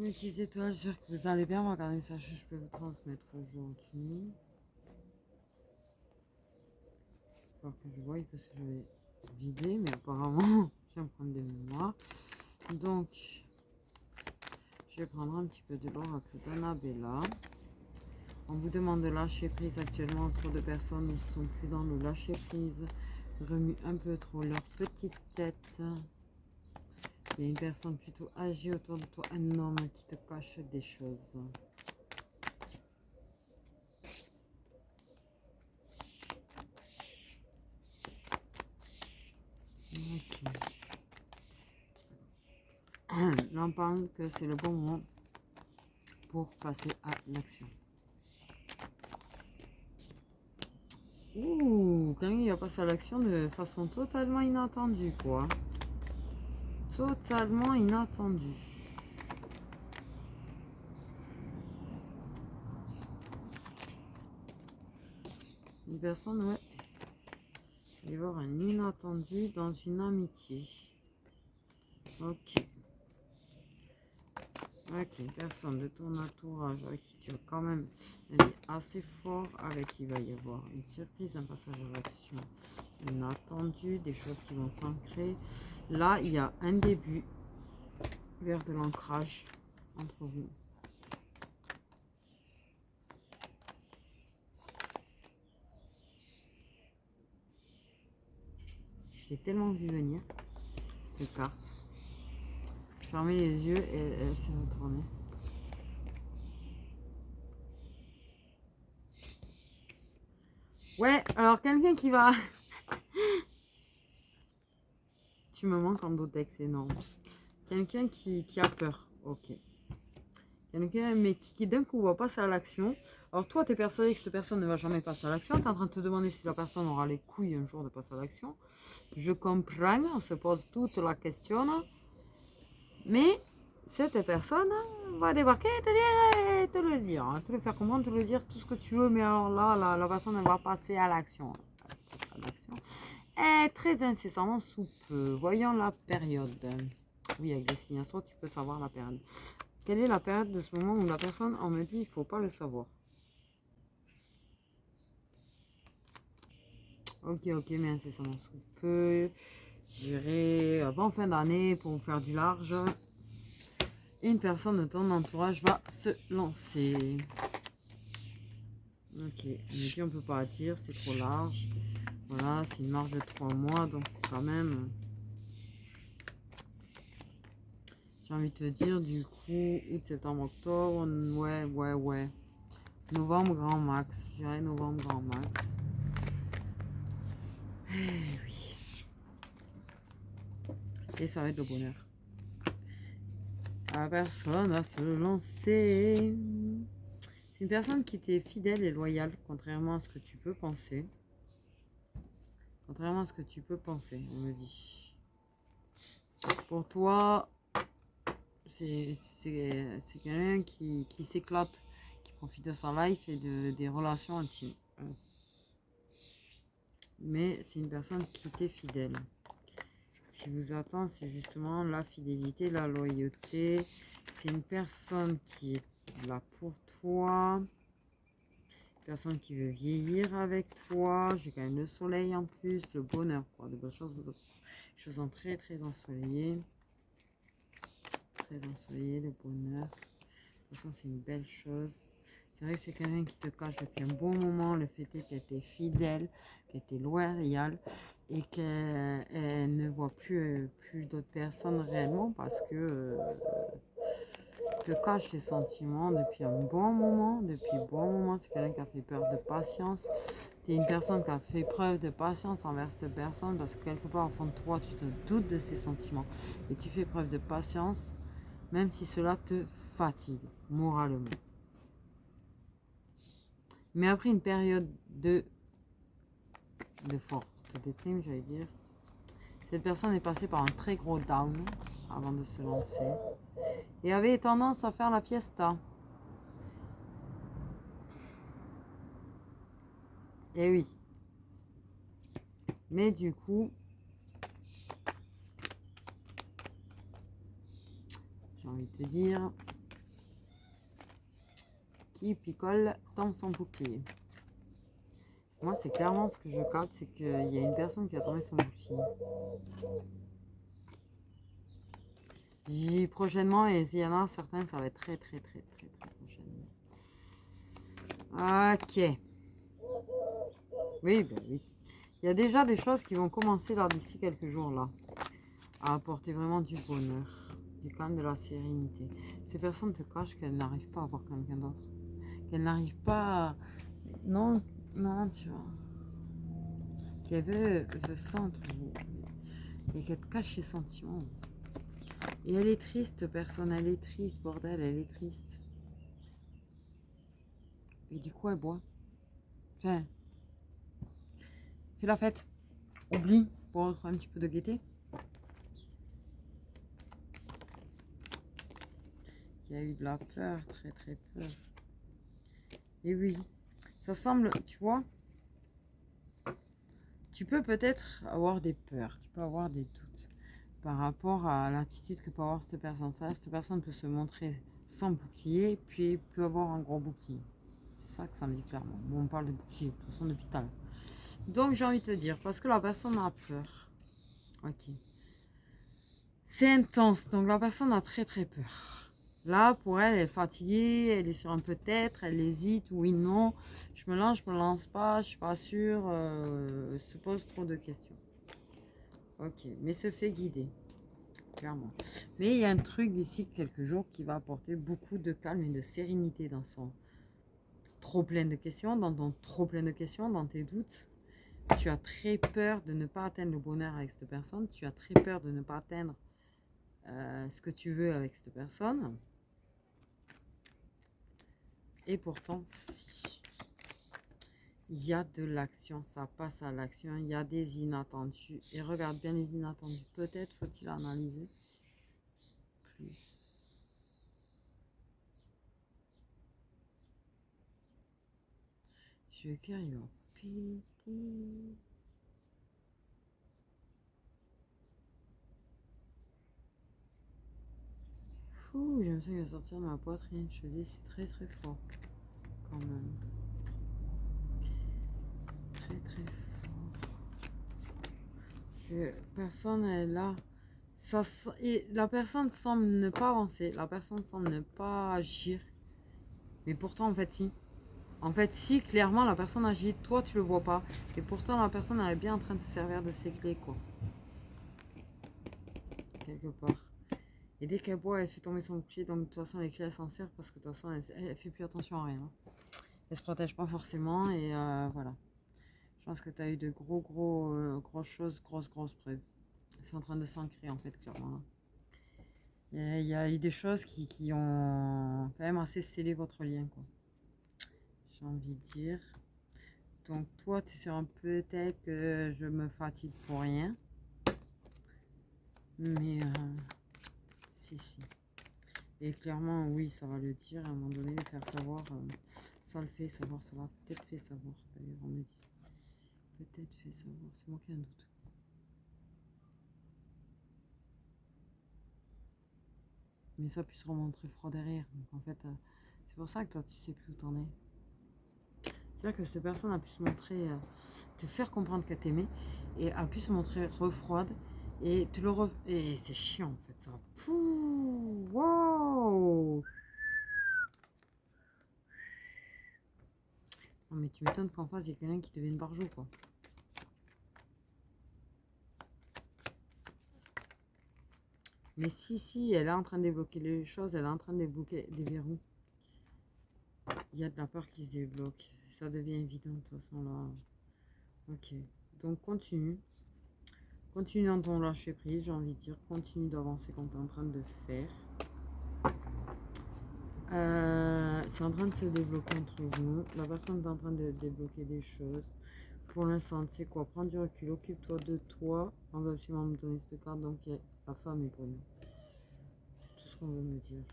Mes petites étoiles, j'espère que vous allez bien. On va regarder le message que je peux vous transmettre aujourd'hui. Alors que je vois, parce que je vais vider, mais apparemment, je vais me prendre des mémoires. Donc, je vais prendre un petit peu de l'oracle d'Annabella. On vous demande de lâcher prise actuellement. Trop de personnes ne sont plus dans le lâcher prise. Remuent un peu trop leur petite tête. Il y a une personne plutôt âgée autour de toi, un homme qui te cache des choses. Okay. Là, on parle que c'est le bon moment pour passer à l'action. Ouh, quand il va passer à l'action de façon totalement inattendue, quoi. Totalement inattendue. Une personne, ouais. Il va y avoir un inattendu dans une amitié. Ok. Ok, une personne de ton entourage avec qui tu as quand même un lien assez fort, avec qui il va y avoir une surprise, un passage à l'action inattendu, des choses qui vont s'ancrer. Là, il y a un début vers de l'ancrage entre vous. J'ai tellement vu venir cette carte. Fermez les yeux et elle s'est retournée. Ouais, alors quelqu'un qui va... Tu me manques en dotex, c'est énorme. Quelqu'un qui a peur, ok. Quelqu'un, mais qui d'un coup va passer à l'action. Alors toi, tu es persuadé que cette personne ne va jamais passer à l'action. Tu es en train de te demander si la personne aura les couilles un jour de passer à l'action. Je comprends, on se pose toute la question. Mais cette personne va débarquer et te le dire. Te le faire comprendre, te le dire, tout ce que tu veux. Mais alors là, la personne elle va passer à l'action. Et très incessamment sous peu. Voyons la période. Oui, avec les signes astraux, tu peux savoir la période. Quelle est la période de ce moment où la personne, on me dit, il ne faut pas le savoir. Ok, mais incessamment sous peu. J'irai avant fin d'année pour vous faire du large. Une personne de ton entourage va se lancer. Ok, on me dit on peut pas dire, c'est trop large. Voilà, c'est une marge de 3 mois, donc c'est quand même... J'ai envie de te dire, du coup, août, septembre, octobre, ouais. Novembre, grand max. Je dirais novembre, grand max. Eh oui. Et ça va être le bonheur. La personne va se lancer. C'est une personne qui était fidèle et loyale, contrairement à ce que tu peux penser. Contrairement à ce que tu peux penser, on me dit. Pour toi, c'est quelqu'un qui s'éclate, qui profite de sa life et des relations intimes. Mais c'est une personne qui t'est fidèle. Ce qui vous attend, c'est justement la fidélité, la loyauté. C'est une personne qui est là pour toi. Une personne qui veut vieillir avec toi. J'ai quand même le soleil en plus, le bonheur, quoi. De bonnes choses, choses en très ensoleillées. Très ensoleillé, le bonheur. De toute façon, c'est une belle chose. C'est vrai que c'est quelqu'un qui te cache depuis un bon moment. Le fait est qu'elle était fidèle, qu'elle était loyale et qu'elle ne voit plus d'autres personnes réellement parce que te cache ses sentiments depuis un bon moment. C'est quelqu'un qui a fait preuve de patience. Tu es une personne qui a fait preuve de patience envers cette personne parce que quelque part au fond de toi, tu te doutes de ses sentiments et tu fais preuve de patience. Même si cela te fatigue moralement. Mais après une période de forte déprime, j'allais dire, cette personne est passée par un très gros down avant de se lancer et avait tendance à faire la fiesta. Et oui. Mais du coup, j'ai envie de te dire, qui picole dans son bouclier. Moi, c'est clairement ce que je capte, c'est qu'il y a une personne qui a tombé son bouclier. J'y prochainement, et s'il y en a certains, ça va être très prochainement. Ok. Oui, ben oui. Il y a déjà des choses qui vont commencer là d'ici quelques jours là à apporter vraiment du bonheur et quand même de la sérénité. Ces personnes te cachent qu'elles n'arrivent pas à voir quelqu'un d'autre. Qu'elles n'arrivent pas à... Non, non, tu vois. Qu'elle veut sentir et qu'elle te cache ses sentiments. Et elle est triste, personne, elle est triste, bordel, elle est triste. Et du coup, elle boit. Enfin, fais la fête. Oublie pour retrouver un petit peu de gaieté. Il y a eu de la peur, très peur. Et oui, ça semble, tu vois, tu peux peut-être avoir des peurs, tu peux avoir des doutes par rapport à l'attitude que peut avoir cette personne. Cette personne peut se montrer sans bouclier, puis peut avoir un gros bouclier. C'est ça que ça me dit clairement. Bon, on parle de bouclier, de toute façon, depuis tout à l'heure. Donc, j'ai envie de te dire, parce que la personne a peur. Ok. C'est intense, donc la personne a très peur. Là, pour elle, elle est fatiguée, elle est sur un peut-être, elle hésite, oui, non. Je me lance pas, je suis pas sûre, se pose trop de questions. Ok, mais se fait guider, clairement. Mais il y a un truc d'ici quelques jours qui va apporter beaucoup de calme et de sérénité dans son trop plein de questions, dans ton trop plein de questions, dans tes doutes. Tu as très peur de ne pas atteindre le bonheur avec cette personne, tu as très peur de ne pas atteindre ce que tu veux avec cette personne. Et pourtant, si. Il y a de l'action, ça passe à l'action, il y a des inattendus. Et regarde bien les inattendus. Peut-être faut-il analyser plus. Je vais cœur, il va péter. Fou, je me sens qu'il va sortir de ma poitrine. Je te dis, c'est très fort. Quand même. Très fort. Cette personne est là. Ça, et la personne semble ne pas avancer. La personne semble ne pas agir. Mais pourtant, en fait, si. En fait, si, clairement, la personne agit, toi, tu le vois pas. Et pourtant, la personne, elle est bien en train de se servir de ses clés, quoi. Quelque part. Et dès qu'elle boit, elle fait tomber son bouclier. Donc, de toute façon, les clés, elle s'en sert parce que de toute façon, elle fait plus attention à rien. Elle se protège pas forcément. Et voilà. Je pense que tu as eu de grosses choses, grosses preuves. C'est en train de s'ancrer, en fait, clairement. Il y a eu des choses qui ont quand même assez scellé votre lien, quoi. J'ai envie de dire. Donc toi, tu es sur un peut-être que je me fatigue pour rien. Mais si. Et clairement, oui, ça va le dire. À un moment donné, le faire savoir, ça le fait savoir. Ça va peut-être fait savoir. D'ailleurs, on me dit. Peut-être fait savoir. C'est moi qui ai un doute. Mais ça peut se remontrer froid derrière. Donc en fait, c'est pour ça que toi, tu sais plus où t'en es. C'est-à-dire que cette personne a pu se montrer, te faire comprendre qu'elle t'aimait et a pu se montrer refroide et te le et c'est chiant en fait ça. Pouh, wow. Non mais tu m'étonnes qu'en face il y a quelqu'un qui devienne barjou quoi. Mais si, elle est en train de débloquer les choses, elle est en train de débloquer des verrous. Il y a de la peur qui se débloque. Ça devient évident de toute façon là. Ok, donc continue. Continue dans ton lâcher prise, j'ai envie de dire. Continue d'avancer comme tu es en train de faire. C'est en train de se débloquer entre vous. La personne est en train de débloquer des choses. Pour l'instant, tu sais quoi, prends du recul, occupe-toi de toi. On va absolument me donner cette carte, donc la femme est bonne. C'est tout ce qu'on veut me dire.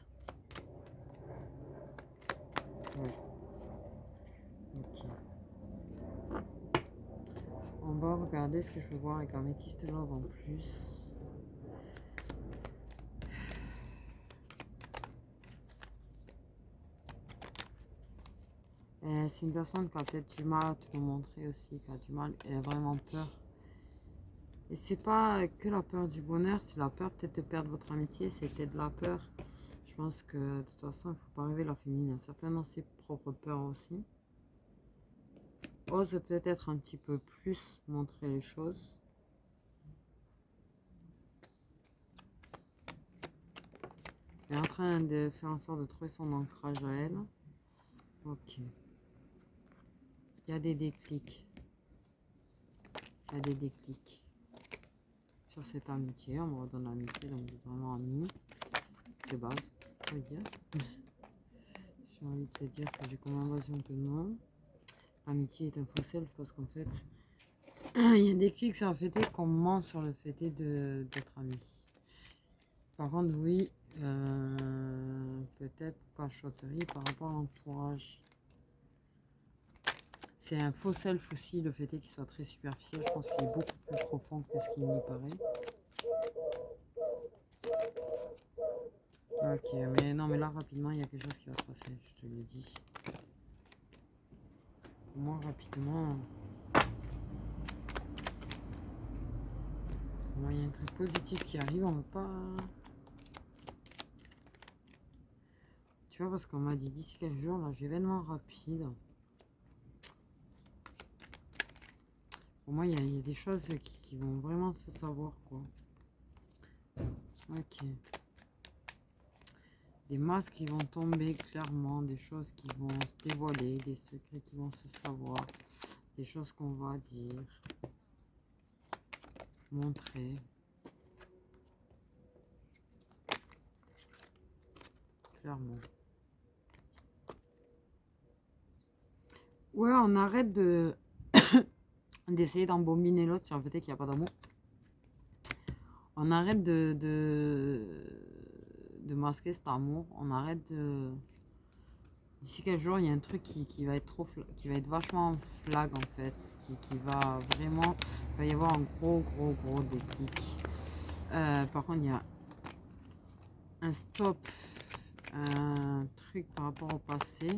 Ouais. Ok. On va regarder ce que je peux voir avec la métiste love en plus. C'est une personne qui a peut-être du mal à te le montrer aussi, qui a du mal, elle a vraiment peur. Et c'est pas que la peur du bonheur, c'est la peur peut-être de perdre votre amitié, c'est peut-être la peur. Je pense que de toute façon, il ne faut pas rêver la féminine, il y a certainement ses propres peurs aussi. Ose peut-être un petit peu plus montrer les choses. Elle est en train de faire en sorte de trouver son ancrage à elle. Ok. Il y a des déclics. Il y a des déclics. Sur cette amitié, on me redonne l'amitié, donc vous êtes vraiment amis. De base, on va dire. J'ai envie de te dire que j'ai comme l'impression que non. L'amitié est un faux self parce qu'en fait, il y a des clics sur le fait qu'on ment sur le fait d'être amis. Par contre, oui, peut-être cachotterie par rapport à l'entourage. C'est un faux self aussi, le fait qu'il soit très superficiel. Je pense qu'il est beaucoup plus profond que ce qu'il n'y paraît. Ok, mais non, mais là, rapidement, il y a quelque chose qui va se passer, je te le dis. Moi, rapidement... Moi, il y a un truc positif qui arrive, on ne veut pas... Tu vois, parce qu'on m'a dit d'ici quelques jours, là, j'ai événement rapide. Pour moi, il y a des choses qui vont vraiment se savoir, quoi. Ok. Des masques qui vont tomber clairement, des choses qui vont se dévoiler, des secrets qui vont se savoir, des choses qu'on va dire, montrer. Clairement. Ouais, on arrête de d'essayer d'embobiner l'autre sur le fait qu'il n'y a pas d'amour. On arrête de masquer cet amour. On arrête de... D'ici quelques jours, il y a un truc qui va être qui va être vachement flag en fait, qui va vraiment, il va y avoir un gros déclic. Par contre, il y a un stop, un truc par rapport au passé,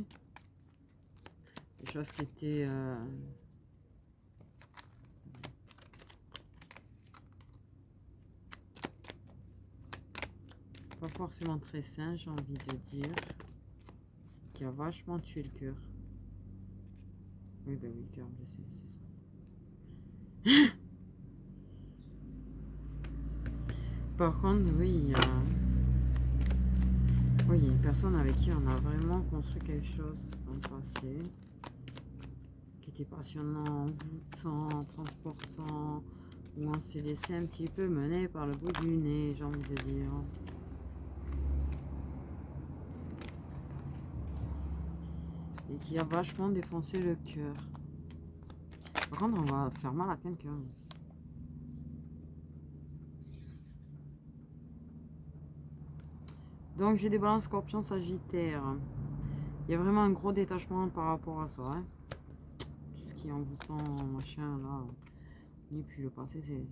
des choses qui étaient pas forcément très sain, j'ai envie de dire, qui a vachement tué le cœur. Oui, ben oui, cœur, je sais, c'est ça. Par contre, oui, il y a une personne avec qui on a vraiment construit quelque chose dans le passé, qui était passionnant, envoûtant, transportant, où on s'est laissé un petit peu mener par le bout du nez, j'ai envie de dire. Et qui a vachement défoncé le cœur. Par contre, on va faire mal à quelqu'un. Donc, j'ai des balances scorpions sagittaires. Il y a vraiment un gros détachement par rapport à ça. Hein. Tout ce qui est envoûtant, machin, là. Et puis le passé, c'est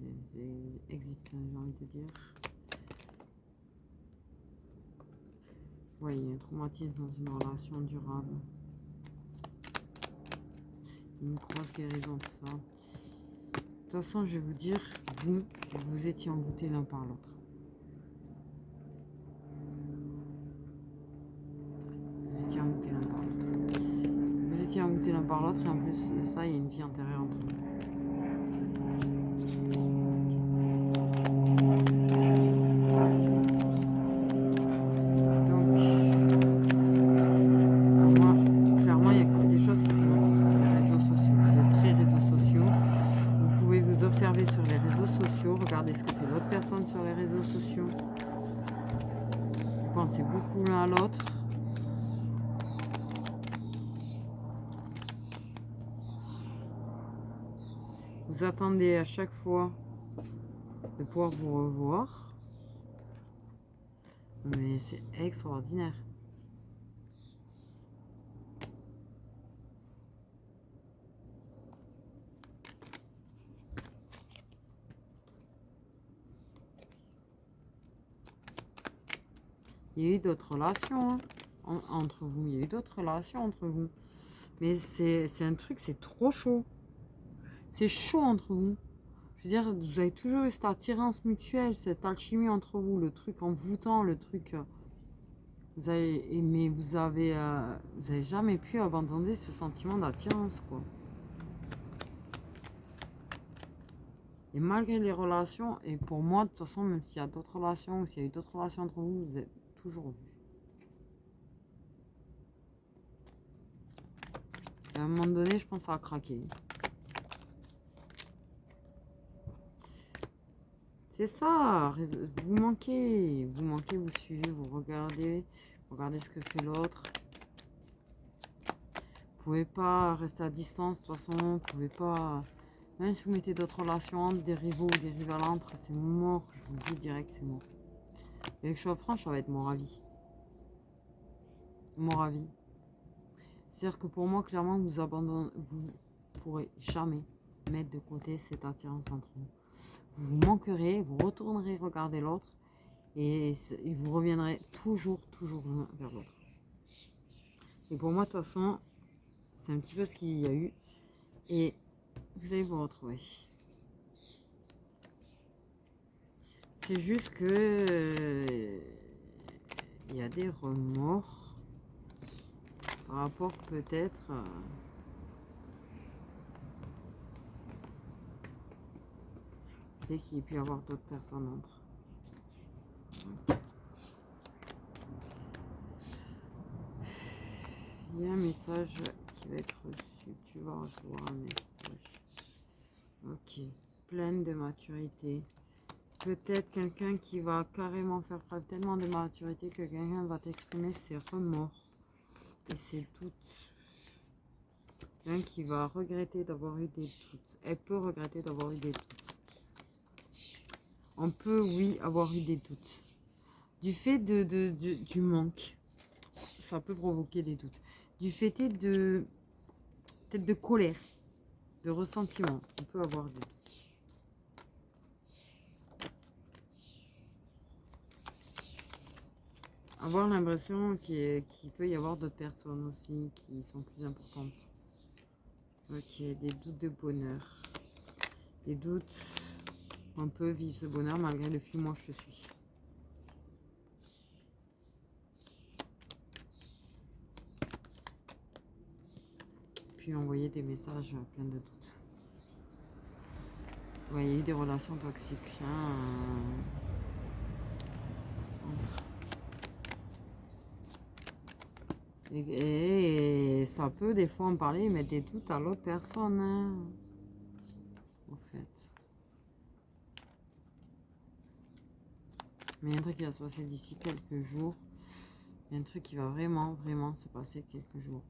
exit, j'ai envie de dire. Oui, il y a un traumatisme dans une relation durable. Une grosse guérison de ça. De toute façon, je vais vous dire, vous étiez envoûtés l'un par l'autre. Vous étiez envoûtés l'un par l'autre. Vous étiez envoûtés l'un par l'autre et en plus de ça, il y a une vie antérieure entre vous. Sur les réseaux sociaux, regardez ce que fait l'autre personne sur les réseaux sociaux. Vous pensez beaucoup l'un à l'autre. Vous attendez à chaque fois de pouvoir vous revoir. Mais c'est extraordinaire. Il y a eu d'autres relations entre vous. Il y a eu d'autres relations entre vous. Mais c'est un truc, c'est trop chaud. C'est chaud entre vous. Je veux dire, vous avez toujours eu cette attirance mutuelle, cette alchimie entre vous, le truc envoûtant, le truc... vous avez, mais vous avez jamais pu abandonner ce sentiment d'attirance, quoi. Et malgré les relations, et pour moi, de toute façon, même s'il y a d'autres relations, ou s'il y a eu d'autres relations entre vous, vous êtes toujours vus. À un moment donné, je pense que ça a craqué. C'est ça, vous manquez, vous suivez, vous regardez ce que fait l'autre. Vous pouvez pas rester à distance, de toute façon, vous pouvez pas... Même si vous mettez d'autres relations, des rivaux ou des rivalentres, c'est mort, je vous le dis direct, c'est mort. Et avec choix franche, ça va être mort à vie. Mort à vie. C'est-à-dire que pour moi, clairement, vous abandonnez, vous pourrez jamais mettre de côté cette attirance entre vous. Vous vous manquerez, vous retournerez regarder l'autre et vous reviendrez toujours vers l'autre. Et pour moi, de toute façon, c'est un petit peu ce qu'il y a eu et vous allez vous retrouver. C'est juste que il y a des remords par rapport peut-être dès qu'il y ait pu y avoir d'autres personnes entre. Il y a un message qui va être reçu. Tu vas recevoir un message. Ok. Pleine de maturité. Peut-être quelqu'un qui va carrément faire preuve tellement de maturité que quelqu'un va t'exprimer ses remords et ses doutes. Quelqu'un qui va regretter d'avoir eu des doutes. Elle peut regretter d'avoir eu des doutes. On peut, oui, avoir eu des doutes. Du fait du manque, ça peut provoquer des doutes. Du fait de peut-être de colère, de ressentiment, on peut avoir des doutes. Avoir l'impression qu'il peut y avoir d'autres personnes aussi qui sont plus importantes. Ok, des doutes de bonheur. Des doutes, on peut vivre ce bonheur malgré le flux, moi je suis. Puis envoyer des messages pleins de doutes. Ouais, il y a eu des relations toxiques. Hein, et ça peut des fois en parler, mettre des doutes à l'autre personne. Hein, en fait. Mais il y a un truc qui va se passer d'ici quelques jours. Il y a un truc qui va vraiment se passer quelques jours.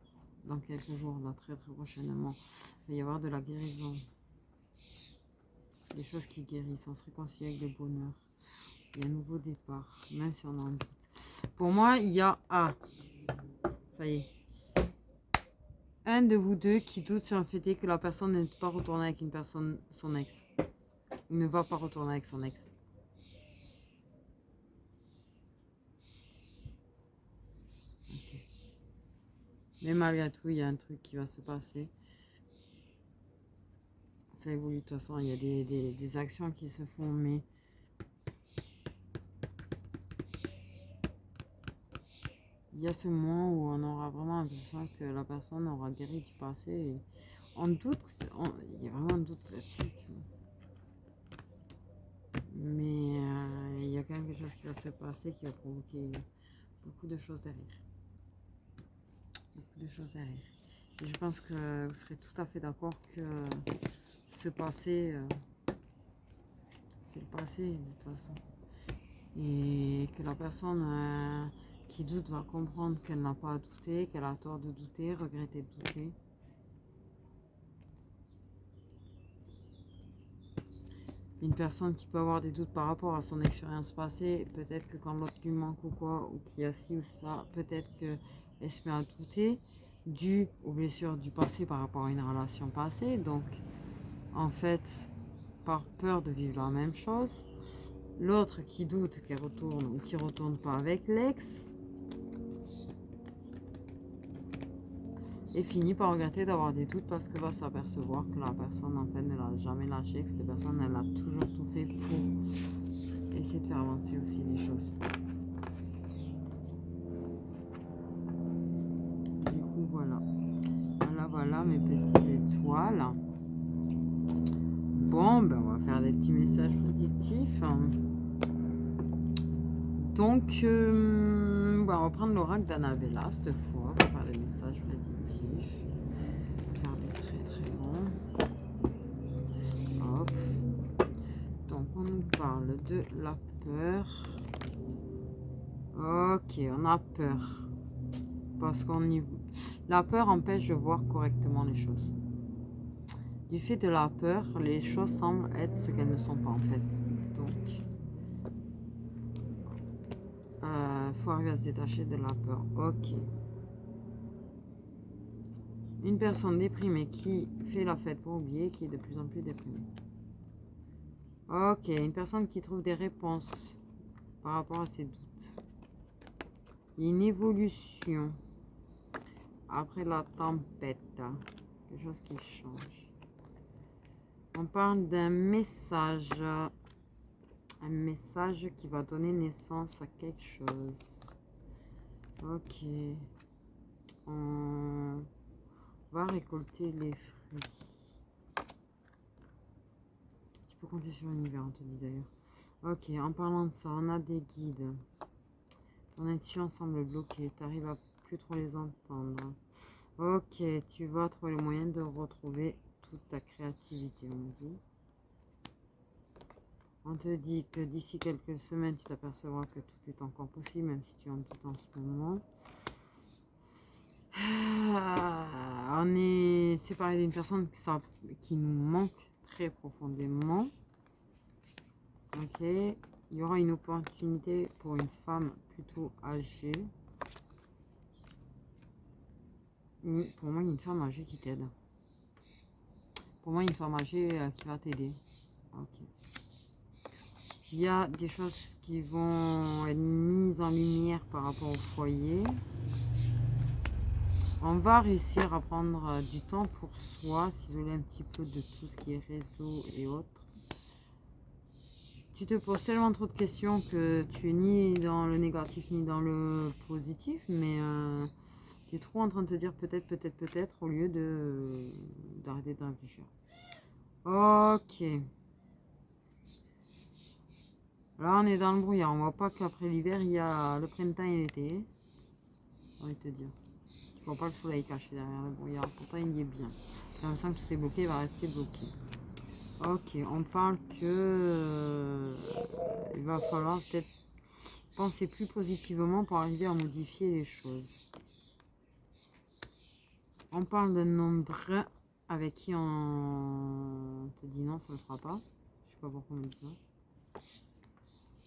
Dans quelques jours, là, très prochainement. Il va y avoir de la guérison. Des choses qui guérissent. On se réconcilie avec le bonheur. Il y a un nouveau départ. Même si on a un doute. Pour moi, il y a... Ah, ça y est. Un de vous deux qui doute sur le fait que la personne n'est pas retournée avec une personne, son ex. Il ne va pas retourner avec son ex. Okay. Mais malgré tout, il y a un truc qui va se passer. Ça évolue de toute façon. Il y a des actions qui se font, mais... Il y a ce moment où on aura vraiment l'impression que la personne aura guéri du passé. Et on doute, il y a vraiment un doute là-dessus. Mais il y a quand même quelque chose qui va se passer qui va provoquer beaucoup de choses derrière. Beaucoup de choses derrière. Et je pense que vous serez tout à fait d'accord que ce passé, c'est le passé de toute façon. Et que la personne qui doute va comprendre qu'elle n'a pas à douter, qu'elle a tort de douter, regretter de douter. Une personne qui peut avoir des doutes par rapport à son expérience passée, peut-être que quand l'autre lui manque ou quoi, ou qu'il y a ci ou ça, peut-être qu'elle se met à douter dû aux blessures du passé par rapport à une relation passée. Donc, en fait, par peur de vivre la même chose, l'autre qui doute qu'elle retourne ou qui retourne pas avec l'ex, et finit par regretter d'avoir des doutes parce que va s'apercevoir que la personne en fait ne l'a jamais lâché, que cette personne elle a toujours tout fait pour essayer de faire avancer aussi les choses. Du coup voilà. Voilà mes petites étoiles. Bon, ben on va faire des petits messages prédictifs. Donc, on va prendre l'oracle d'Annabella cette fois pour faire des messages prédictifs. Faire des très longs. Hop. Donc, on nous parle de la peur. Ok, on a peur. Parce qu'on y... La peur empêche de voir correctement les choses. Du fait de la peur, les choses semblent être ce qu'elles ne sont pas en fait. Donc, faut arriver à se détacher de la peur. Ok. Une personne déprimée qui fait la fête pour oublier, qui est de plus en plus déprimée. Ok. Une personne qui trouve des réponses par rapport à ses doutes. Une évolution après la tempête. Quelque chose qui change. On parle d'un message. Un message qui va donner naissance à quelque chose. Ok. On va récolter les fruits. Tu peux compter sur l'univers, on te dit d'ailleurs. Ok, en parlant de ça, on a des guides. Ton intuition semble bloquée. Tu n'arrives à plus trop les entendre. Ok, tu vas trouver le moyen de retrouver toute ta créativité, on me dit. On te dit que d'ici quelques semaines, tu t'apercevras que tout est encore possible, même si tu es en tout en ce moment. On est séparé d'une personne qui nous manque très profondément. Ok. Il y aura une opportunité pour une femme plutôt âgée. Pour moi, il y a une femme âgée qui t'aide. Pour moi, il y a une femme âgée qui va t'aider. Ok. Il y a des choses qui vont être mises en lumière par rapport au foyer. On va réussir à prendre du temps pour soi, s'isoler un petit peu de tout ce qui est réseau et autres. Tu te poses tellement trop de questions que tu es ni dans le négatif ni dans le positif, mais tu es trop en train de te dire peut-être, au lieu d'arrêter de réfléchir. Ok. Là, on est dans le brouillard. On voit pas qu'après l'hiver, il y a le printemps et l'été. J'ai envie de te dire. Tu vois pas le soleil caché derrière le brouillard. Pourtant, il y est bien. J'ai l'impression que tout est bloqué, il va rester bloqué. Ok, on parle que il va falloir peut-être penser plus positivement pour arriver à modifier les choses. On parle d'un nombre avec qui on te dit non, ça ne le fera pas. Je sais pas pourquoi on me dit ça.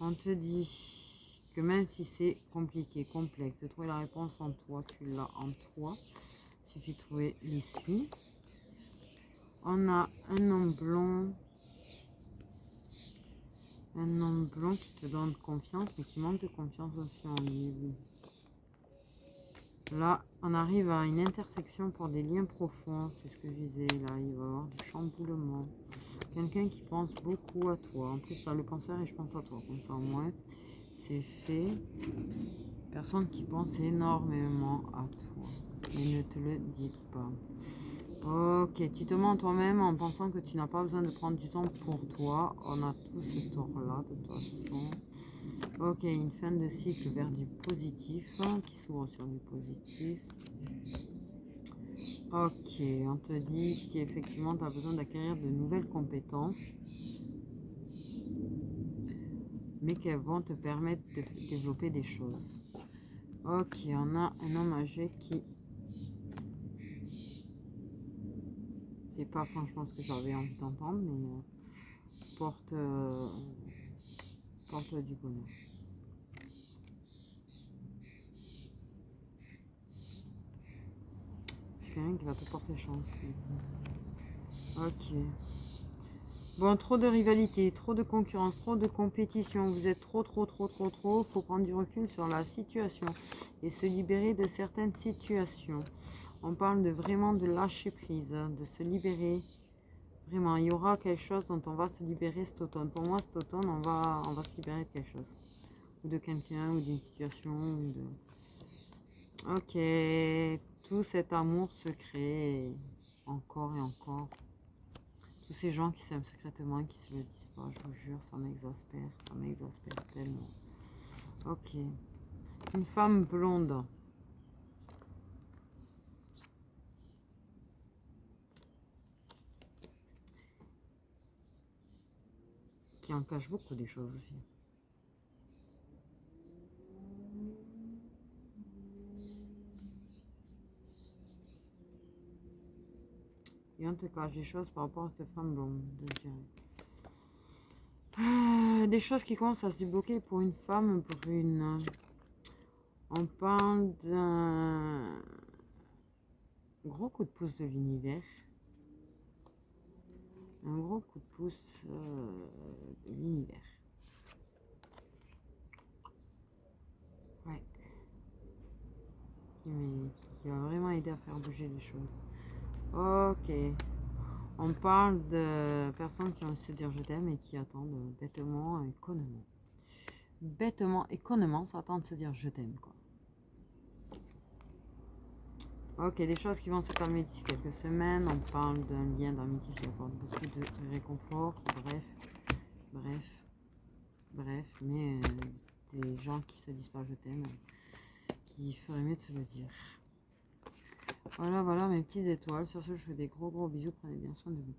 On te dit que même si c'est compliqué, complexe, de trouver la réponse en toi, tu l'as en toi. Il suffit de trouver l'issue. On a un homme blond. Un homme blond qui te donne confiance, mais qui manque de confiance aussi en lui. Là, on arrive à une intersection pour des liens profonds. C'est ce que je disais. Là, il va y avoir du chamboulement. Quelqu'un qui pense beaucoup à toi. En plus, tu as le penseur et je pense à toi. Comme ça, au moins, c'est fait. Personne qui pense énormément à toi. Et ne te le dit pas. Ok, tu te mens toi-même en pensant que tu n'as pas besoin de prendre du temps pour toi. On a tous ce tort-là, de toute façon. Ok, une fin de cycle vers du positif, qui s'ouvre sur du positif. Ok, on te dit qu'effectivement, tu as besoin d'acquérir de nouvelles compétences, mais qu'elles vont te permettre de développer des choses. Ok, on a un homme âgé qui... C'est pas franchement ce que j'avais envie d'entendre, mais porte du bonheur. C'est quelqu'un qui va te porter chance. Ok. Bon, trop de rivalité, trop de concurrence, trop de compétition. Vous êtes trop. Faut prendre du recul sur la situation et se libérer de certaines situations. On parle de vraiment de lâcher prise, de se libérer. Vraiment, il y aura quelque chose dont on va se libérer cet automne. Pour moi, cet automne, on va se libérer de quelque chose. Ou de quelqu'un, ou d'une situation. Ou de... Ok, tout cet amour secret, encore et encore. Tous ces gens qui s'aiment secrètement et qui se le disent pas, je vous jure, ça m'exaspère tellement. Ok. Une femme blonde. Qui en cache beaucoup des choses aussi. Et on te cache des choses par rapport à cette femme blonde, je dirais. Des choses qui commencent à se débloquer pour une femme brune. On parle d'un gros coup de pouce de l'univers. Un gros coup de pouce de l'univers. Ouais. Qui va vraiment aider à faire bouger les choses. Ok. On parle de personnes qui vont se dire je t'aime et qui attendent bêtement et connement. Bêtement et connement, ça attend de se dire je t'aime, quoi. Ok, des choses qui vont se calmer d'ici quelques semaines. On parle d'un lien d'amitié qui apporte beaucoup de réconfort. Bref, mais des gens qui se disent pas je t'aime, qui feraient mieux de se le dire. Voilà, mes petites étoiles. Sur ce, je fais des gros bisous. Prenez bien soin de vous.